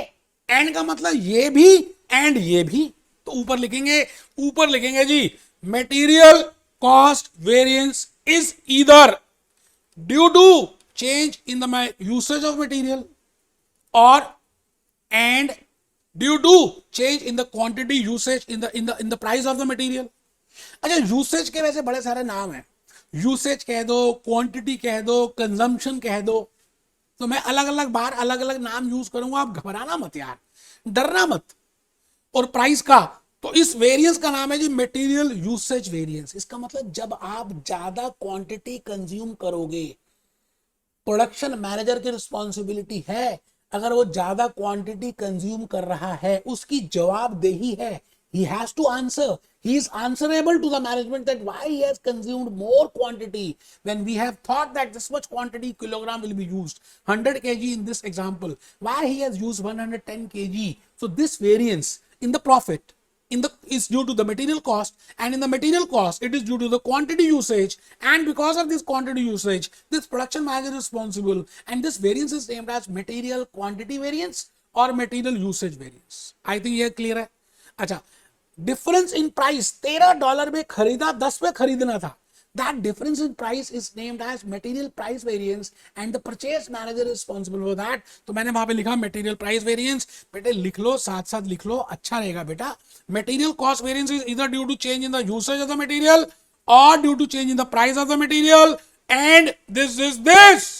S1: एंड का मतलब ये भी एंड ये भी. तो ऊपर लिखेंगे जी material cost variance is either due to change in the usage of material और and due to change in the quantity usage in the price of the material. अच्छा यूसेज के वैसे बड़े सारे नाम हैं, यूसेज कह दो, क्वांटिटी कह दो, कंजम्पशन कह दो. तो मैं अलग अलग बार अलग अलग नाम यूज करूंगा, आप घबराना मत यार, डरना मत. और प्राइस का तो इस वेरिएंस का नाम है जी मटेरियल यूसेज वेरिएंस. इसका मतलब जब आप ज्यादा क्वांटिटी कंज्यूम करोगे, प्रोडक्शन मैनेजर की रिस्पॉन्सिबिलिटी है, अगर वो ज्यादा क्वांटिटी कंज्यूम कर रहा है उसकी जवाबदेही है. He has to answer. He is answerable to the management that why he has consumed more quantity when we have thought that this much quantity kilogram will be used. 100 kg in this example. Why he has used 110 kg. So this variance in the profit is due to the material cost, and in the material cost it is due to the quantity usage, and because of this quantity usage this production manager is responsible, and this variance is named as material quantity variance or material usage variance. I think ये clear है. अच्छा difference in price $13 में खरीदा, 10 में खरीदना था, That difference in price is named as material price variance and the purchase manager is responsible for that. तो मैंने वहां पे लिखा material price variance. बेटे लिख लो, साथ साथ लिख लो, अच्छा रहेगा बेटा. Material cost variance is either due to change in the usage of the material or due to change in the price of the material, and this is this.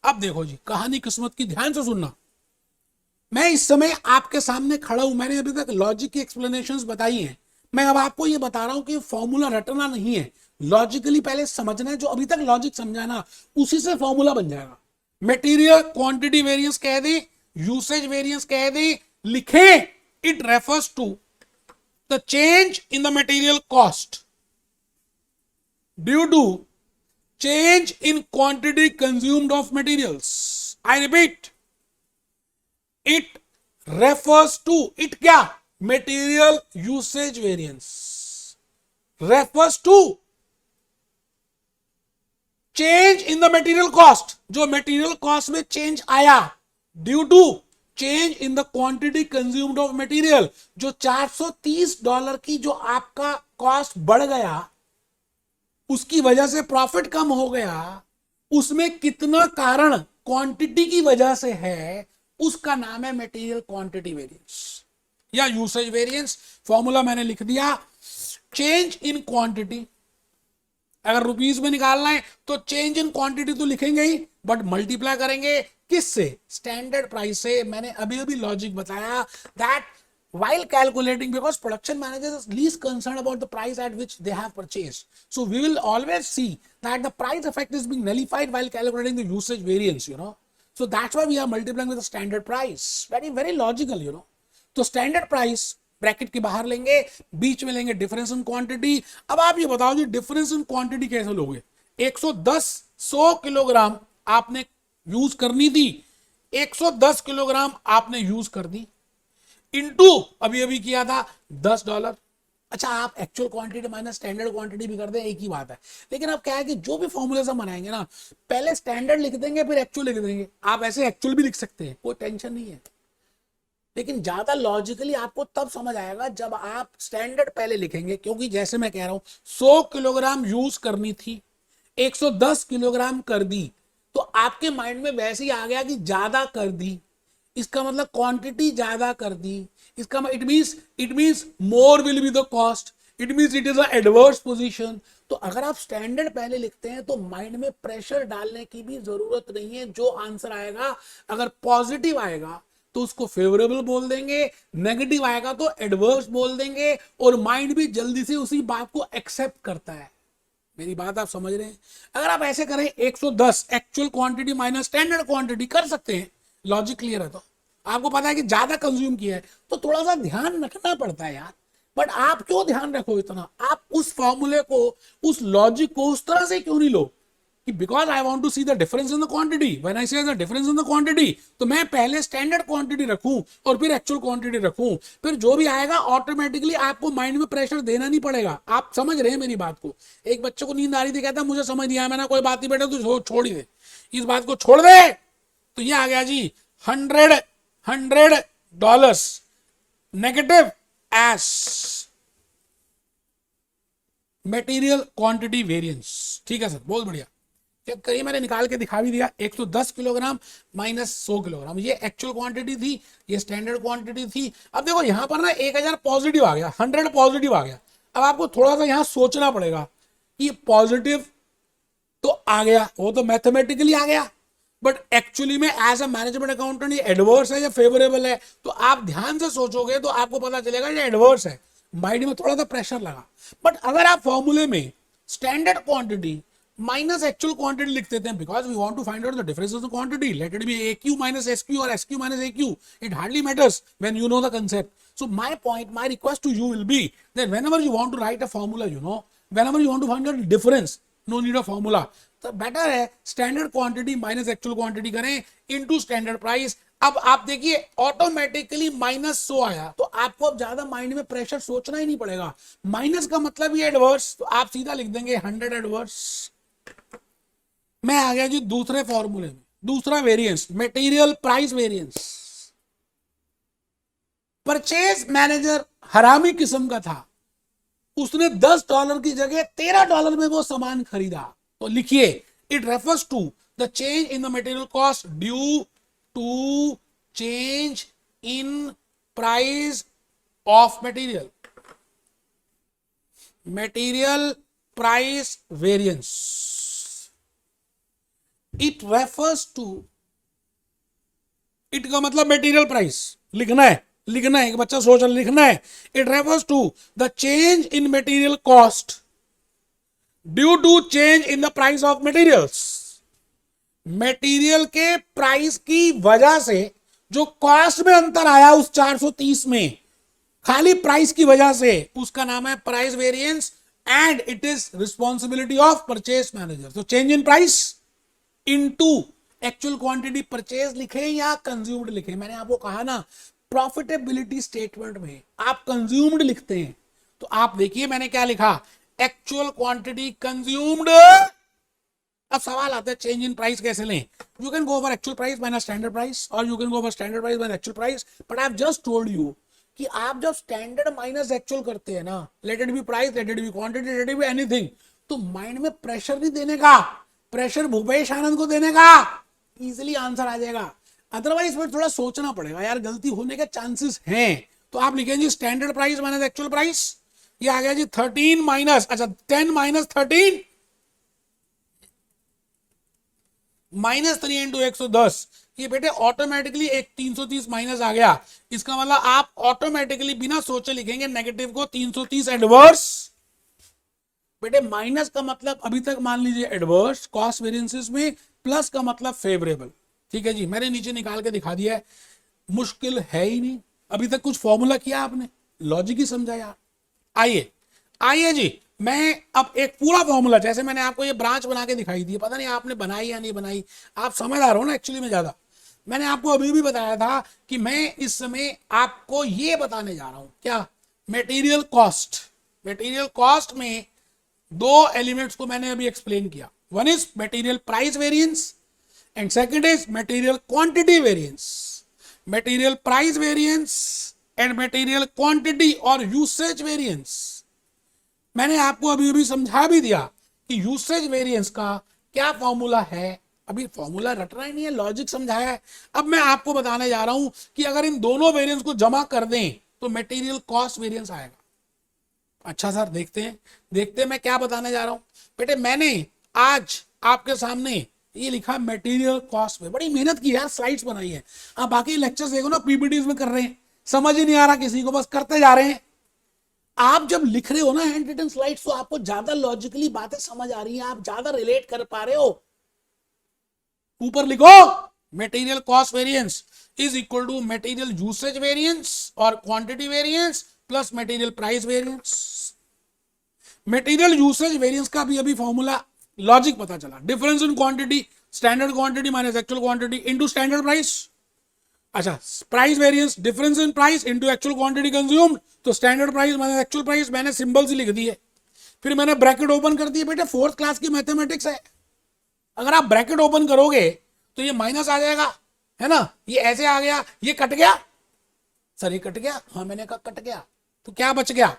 S1: अब देखो जी, कहानी किस्मत की, ध्यान से सुनना. मैं इस समय आपके सामने खड़ा हूं, मैंने अभी तक लॉजिक की एक्सप्लेनेशंस बताई हैं. मैं अब आपको ये बता रहा हूं कि फॉर्मूला रटना नहीं है, लॉजिकली पहले समझना है. जो अभी तक लॉजिक समझा ना, उसी से फॉर्मूला बन जाएगा. मटेरियल क्वांटिटी वेरिएंस कह दी, यूसेज वेरिएंस कह दी, लिखे it refers to the change in the material cost due to change in quantity consumed of materials. I repeat, it refers to, it क्या, material usage variance refers to change in the material cost. जो material cost में change आया due to change in the quantity consumed of material. जो $430 की जो आपका cost बढ़ गया, उसकी वजह से प्रॉफिट कम हो गया, उसमें कितना कारण क्वांटिटी की वजह से है, उसका नाम है मटेरियल क्वांटिटी वेरिएंस या यूसेज वेरिएंस. फॉर्मूला मैंने लिख दिया. चेंज इन क्वांटिटी, अगर रुपीस में निकालना है तो चेंज इन क्वांटिटी तो लिखेंगे ही, बट मल्टीप्लाई करेंगे किससे, स्टैंडर्ड प्राइस से. मैंने अभी अभी लॉजिक बताया that while calculating, because production manager is least concerned about the price at which they have purchased, so we will always see that the price effect is being nullified while calculating the usage variance, you know. So that's why we are multiplying with the standard price. Very very logical, you know. तो standard price bracket के बाहर लेंगे, बीच में लेंगे difference in quantity. अब आप ये बताओ जी, डिफरेंस इन क्वांटिटी कैसे लोगे. 100 किलोग्राम आपने यूज करनी थी, 110 किलोग्राम आपने यूज कर दी, इनटू अभी अभी किया था $10. अच्छा, आप actual quantity minus standard quantity भी कर दें, एक ही बात है. लेकिन अब क्या है कि जो भी फॉर्मूले हम बनाएंगे ना, पहले स्टैंडर्ड लिख देंगे फिर एक्चुअल लिख देंगे. आप ऐसे एक्चुअल भी लिख सकते हैं, कोई टेंशन नहीं है. लेकिन ज्यादा लॉजिकली आपको तब समझ आएगा जब आप स्टैंडर्ड पहले लिखेंगे. क्योंकि जैसे मैं कह रहा हूं, 100 किलोग्राम यूज करनी थी, 110 किलोग्राम कर दी, तो आपके माइंड में वैसे ही आ गया कि ज्यादा कर दी, इसका मतलब क्वांटिटी ज्यादा कर दी. इसका it means more will be the cost, it means it is a adverse position. तो अगर आप स्टैंडर्ड पहले लिखते हैं तो माइंड में प्रेशर डालने की भी जरूरत नहीं है. जो आंसर आएगा, अगर पॉजिटिव आएगा तो उसको फेवरेबल बोल देंगे, नेगेटिव आएगा तो एडवर्स बोल देंगे, और माइंड भी जल्दी से उसी बात को एक्सेप्ट करता है. मेरी बात आप समझ रहे हैं. अगर आप ऐसे करें, 110 actual quantity minus standard quantity कर सकते हैं, लॉजिक क्लियर है. तो आपको पता है कि ज्यादा कंज्यूम किया है तो थोड़ा सा ध्यान रखना पड़ता है यार. बट आप क्यों ध्यान रखो इतना, आप उस फॉर्मूले को, उस लॉजिक को उस तरह से क्यों नहीं लो कि because I want to see the difference in the quantity. When I say the difference in the quantity, तो मैं पहले स्टैंडर्ड क्वांटिटी रखूं और फिर एक्चुअल क्वांटिटी रखूं, फिर जो भी आएगा ऑटोमेटिकली आपको माइंड में प्रेशर देना नहीं पड़ेगा. आप समझ रहे हैं मेरी बात को. एक बच्चे को नींद आ रही थी, कहता मुझे समझ नहीं आया. मैंने कोई बात नहीं बेटा, तू छोड़ ही दे, इस बात को छोड़ दे. तो ये आ गया जी $100 negative S material quantity variance. ठीक है सर, बहुत बढ़िया. चेक करिए, मैंने निकाल के दिखा भी दिया. 110 किलोग्राम माइनस 100 किलोग्राम, ये एक्चुअल क्वांटिटी थी, ये स्टैंडर्ड क्वांटिटी थी. अब देखो यहां पर ना 1000 पॉजिटिव आ गया, 100 पॉजिटिव आ गया. अब आपको थोड़ा सा यहां सोचना पड़ेगा कि पॉजिटिव तो आ गया, वो तो मैथमेटिकली आ गया, बट एक्चुअली में एज अ मैनेजमेंट अकाउंटेंट ये एडवर्स है या फेवरेबल है. तो आप ध्यान से सोचोगे तो आपको पता चलेगा ये एडवर्स है. माइंड में थोड़ा सा प्रेशर लगा. बट अगर आप फॉर्मूले में standard quantity minus actual quantity लिख देते हैं, because we want to find out the difference in quantity, let it be AQ minus SQ और SQ minus AQ, it hardly matters when you know the concept. So my point, my request to you will be that whenever you want to write a formula, you know, whenever you want to find out the difference, no need a formula. तो better है standard quantity minus actual quantity करें into standard price. अब आप देखिए automatically -100 आया, तो आपको अब ज्यादा माइंड में प्रेशर सोचना ही नहीं पड़ेगा. माइनस का मतलब ये एडवर्स, तो आप सीधा लिख देंगे 100 एडवर्स. मैं आ गया जी दूसरे फॉर्मूले में, दूसरा variance material price variance. Purchase manager हरामी किस्म का था, उसने $10 की जगह $13 में वो सामान खरीदा, तो लिखिए it refers to the change in the material cost due to change in price of material, material price variance. It refers to, it का मतलब मटेरियल प्राइस, लिखना है, लिखना है, एक बच्चा सोच रहा लिखना है। It refers to the change in material cost due to change in the price of materials, material के प्राइस की वजह से जो कॉस्ट में अंतर आया उस 430 में, खाली प्राइस की वजह से, उसका नाम है price variance and it is responsibility of purchase manager. तो change in price into actual quantity purchase लिखे या कंज्यूम्ड लिखे। मैंने आपको कहा ना प्रॉफिटेबिलिटी स्टेटमेंट में आप कंज्यूम्ड लिखते हैं, तो आप देखिए मैंने क्या लिखा, एक्चुअल क्वांटिटी कंज्यूम्ड। अब सवाल आता है चेंज इन प्राइस कैसे लें? You can go over actual price minus standard price, और you can go over standard price minus actual price. But I have just told you कि आप जब स्टैंडर्ड माइनस एक्चुअल करते हैं ना, let it be price, let it be quantity, let it be anything, तो mind में pressure नहीं देने का, प्रेशर भूपेश आनंद को देने का, इजीली आंसर आ जाएगा। अदरवाइज फिर थोड़ा सोचना पड़ेगा, यार गलती होने के चांसेस हैं। तो आप लिखेंगे standard price minus actual price, ये आ गया जी 13 माइनस, अच्छा 10 माइनस 13 माइनस 3 इंटू 110, ये बेटे ऑटोमेटिकली एक 330 माइनस आ गया। इसका मतलब आप ऑटोमेटिकली बिना सोचे लिखेंगे नेगेटिव को 330 एडवर्स। बेटे माइनस का मतलब अभी तक मान लीजिए एडवर्स कॉस्ट वेरिएंसेस में, प्लस का मतलब फेवरेबल। ठीक है जी, मैंने नीचे निकाल के दिखा दिया है, मुश्किल है ही नहीं। अभी तक कुछ फॉर्मूला किया आपने, लॉजिक ही समझा यार। आइए आइए जी, मैं अब एक पूरा फॉर्मूला, जैसे मैंने आपको ये ब्रांच बना के दिखाई दी, पता नहीं आपने बनाई या नहीं बनाई, आप समझदार हो ना एक्चुअली में ज्यादा। मैंने आपको अभी भी बताया था कि मैं इस समय आपको ये बताने जा रहा हूं, क्या? Material cost. मटेरियल कॉस्ट में दो एलिमेंट्स को मैंने अभी एक्सप्लेन किया, one is material price variance and second is material quantity variance. Material price variance and material quantity और यूसेज वेरिएंस। मैंने आपको अभी अभी समझा भी दिया कि यूसेज वेरिएंस का क्या फॉर्मूला है, अभी फॉर्मूला रटना ही नहीं है, लॉजिक समझाया है। अब मैं आपको बताने जा रहा हूं कि अगर इन दोनों वेरिएंस को जमा कर दें तो मटेरियल कॉस्ट वेरिएंस आएगा। अच्छा सर, देखते हैं मैं क्या बताने जा रहा हूं। बेटे मैंने आज आपके सामने ये लिखा मटेरियल कॉस्ट में, बड़ी मेहनत की यार, स्लाइड्स बनाई है। आप बाकी लेक्चर्स देखो ना, पीपीटीज में कर रहे हैं, समझ ही नहीं आ रहा किसी को, बस करते जा रहे हैं। आप जब लिख रहे हो ना हैंड रिटन स्लाइड्स, तो आपको ज्यादा लॉजिकली बातें समझ आ रही हैं, आप ज्यादा रिलेट कर पा रहे हो। ऊपर लिखो material cost variance is equal to material usage variance और quantity variance plus material price variance. Material usage variance का भी अभी फॉर्मूला लॉजिक पता चला, difference in quantity, standard quantity minus actual quantity into standard price. अच्छा, price variance, difference in price into actual quantity consumed, तो standard price minus actual price, मैंने symbol से लिख दिए, फिर मैंने ब्रैकेट ओपन कर दिए। बेटे फोर्थ क्लास की मैथमेटिक्स है, अगर आप ब्रैकेट ओपन करोगे तो ये माइनस आ जाएगा, है ना, ये ऐसे आ गया, ये कट गया, सर ये कट गया, हाँ मैंने कहा कट गया, तो क्या बच गया?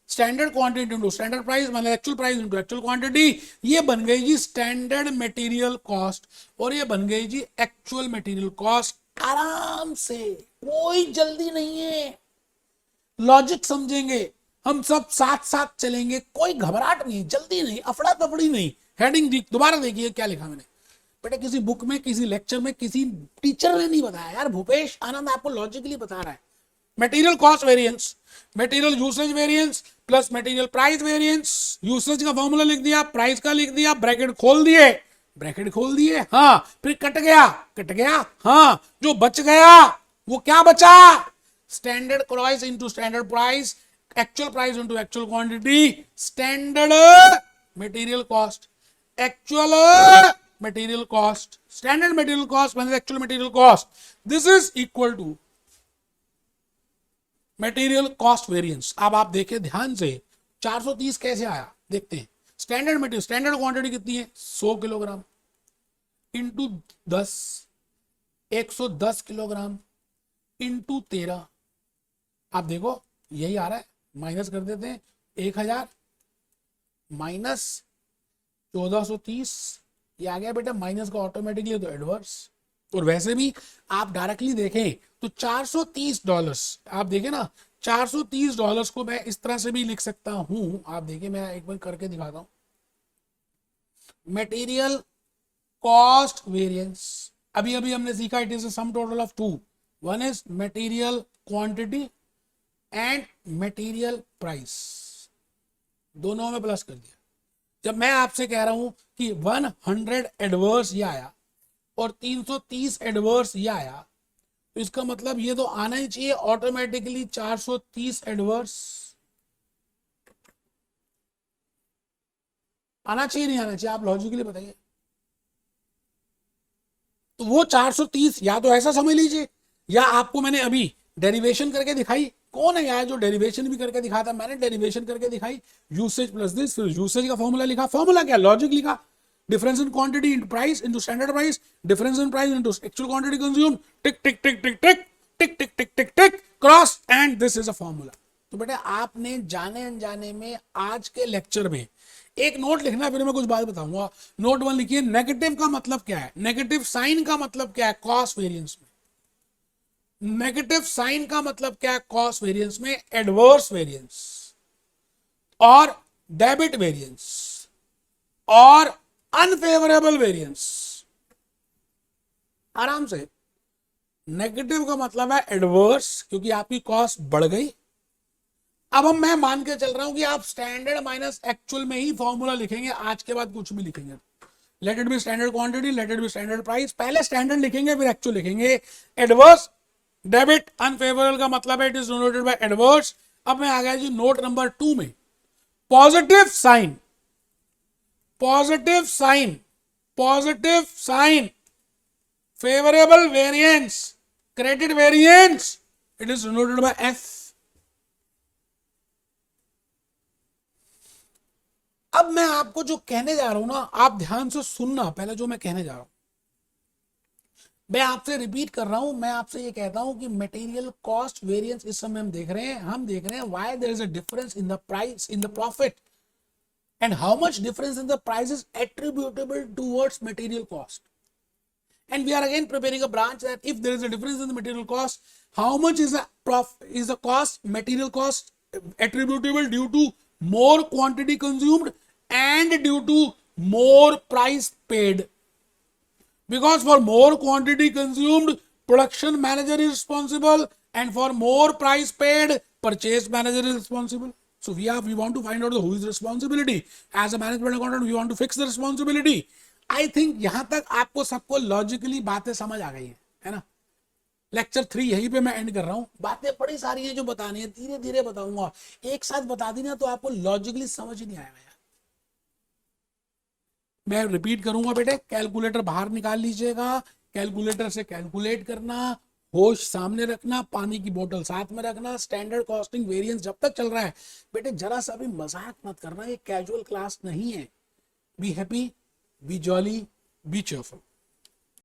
S1: Standard quantity into standard price minus actual price into actual quantity, ये बन गई जी स्टैंडर्ड मटेरियल कॉस्ट, और ये बन गई जी एक्चुअल मटेरियल कॉस्ट। आराम से, कोई जल्दी नहीं है, लॉजिक समझेंगे हम सब, साथ साथ चलेंगे, कोई घबराहट नहीं, जल्दी नहीं, अफड़ा तफड़ी नहीं। हेडिंग दोबारा देखिए क्या लिखा मैंने, बेटा किसी बुक में, किसी लेक्चर में, किसी टीचर ने नहीं बताया यार, भूपेश आनंद आपको लॉजिकली बता रहा है। Material cost variance, material usage variance plus material price variance. Usage का फॉर्मूला लिख दिया, प्राइस का लिख दिया, ब्रैकेट खोल दिए, ब्रैकेट खोल दिए, हाँ, फिर कट गया, कट गया, हाँ, जो बच गया वो क्या बचा? Standard price into standard price, actual price into actual quantity, standard material cost, actual material cost, standard material cost minus actual material cost, this is equal to material cost variance. अब आप देखें ध्यान से, 430 कैसे आया देखते हैं। स्टैंडर्ड मटेरियल, स्टैंडर्ड क्वांटिटी कितनी है? 100 किलोग्राम इंटू 10, 110 किलोग्राम इंटू 13, आप देखो यही आ रहा है, माइनस कर देते हैं, 1000 माइनस 1430, ये आ गया बेटा माइनस का ऑटोमेटिकली, तो एडवर्स। और वैसे भी आप डायरेक्टली देखें तो $430, आप देखें ना $430 को मैं इस तरह से भी लिख सकता हूं। आप देखिए मैं एक बार करके दिखाता हूं। मटेरियल कॉस्ट वेरिएंस, अभी अभी हमने सीखा, it is sum total of two, one is material quantity and material price, दोनों में प्लस कर दिया। जब मैं आपसे कह रहा हूं कि 100 एडवर्स ये आया और 330 एडवर्स ये आया, तो इसका मतलब ये तो आना ही चाहिए ऑटोमेटिकली 430 एडवर्स। आना चाहिए नहीं आना चाहिए, आप लॉजिकली बताइए। तो वो 430 या तो ऐसा समझ लीजिए, या आपको मैंने अभी डेरिवेशन करके दिखाई। कौन है यार जो डेरिवेशन भी करके दिखाता? मैंने डेरिवेशन करके दिखाई, यूसेज प्लस दिस, फिर यूसेज का फॉर्मूला लिखा। फॉर्मूला क्या? लॉजिक लिखा, difference in quantity into price into standard price, difference in price into actual quantity consume, tick tick tick tick tick tick tick tick tick tick cross, and this is a formula. तो बेटा आपने जाने अनजाने में आज के lecture में एक नोट लिखना, फिर मैं कुछ बात बताऊंगा। नोट 1 लिखिए, नेगेटिव का मतलब क्या है? नेगेटिव साइन का मतलब क्या है कॉस्ट वेरिएंस में? नेगेटिव साइन का मतलब क्या है कॉस्ट वेरिएंस में? एडवर्स वेरिएंस और डेबिट वेरिएंस और अनफेवरेबल वेरिएंस। आराम से, नेगेटिव का मतलब है एडवर्स, क्योंकि आपकी कॉस्ट बढ़ गई। अब हम मैं मान के चल रहा हूं कि आप स्टैंडर्ड माइनस एक्चुअल में ही फॉर्मूला लिखेंगे, आज के बाद कुछ भी लिखेंगे। Late it B standard quantity, let it B standard price, पहले स्टैंडर्ड लिखेंगे फिर एक्चुअल लिखेंगे। एडवर्स, डेबिट, अनफेवरेबल का मतलब है it is denoted by adverse. अब मैं आ गया जी नोट नंबर 2 में, positive sign, positive sign, positive sign, favourable variance, credit variance, it is denoted by F. अब मैं आपको जो कहने जा रहा हूं ना, आप ध्यान से सुनना, पहले जो मैं कहने जा रहा हूं मैं आपसे रिपीट कर रहा हूं। मैं आपसे ये कहता हूं कि मटेरियल कॉस्ट वेरिएंस इस समय हम देख रहे हैं why there is a difference in the price, in the profit, and how much difference in the price is attributable towards material cost. And we are again preparing a branch that if there is a difference in the material cost, how much is the cost, material cost attributable due to more quantity consumed and due to more price paid? Because for more quantity consumed, production manager is responsible, and for more price paid, purchase manager is responsible. So we want to find out who is responsibility. As a management accountant, we want to fix the responsibility. I think यहां तक आपको सबको logically बातें समझ आ गई है ना? Lecture 3 यहीं पे मैं एंड कर रहा हूं। बातें बड़ी सारी हैं जो बतानी है, धीरे धीरे बताऊंगा। एक साथ बता दी ना तो आपको लॉजिकली समझ ही नहीं आएगा यार। मैं रिपीट करूंगा बेटे, कैलकुलेटर बाहर निकाल लीजिएगा, कैलकुलेटर से कैलकुलेट करना, होश सामने रखना, पानी की बोतल साथ में रखना, स्टैंडर्ड कॉस्टिंग वेरिएंस जब तक चल रहा है बेटे जरा सा भी मजाक मत करना, ये कैजुअल क्लास नहीं है। Be happy, be jolly, be cheerful.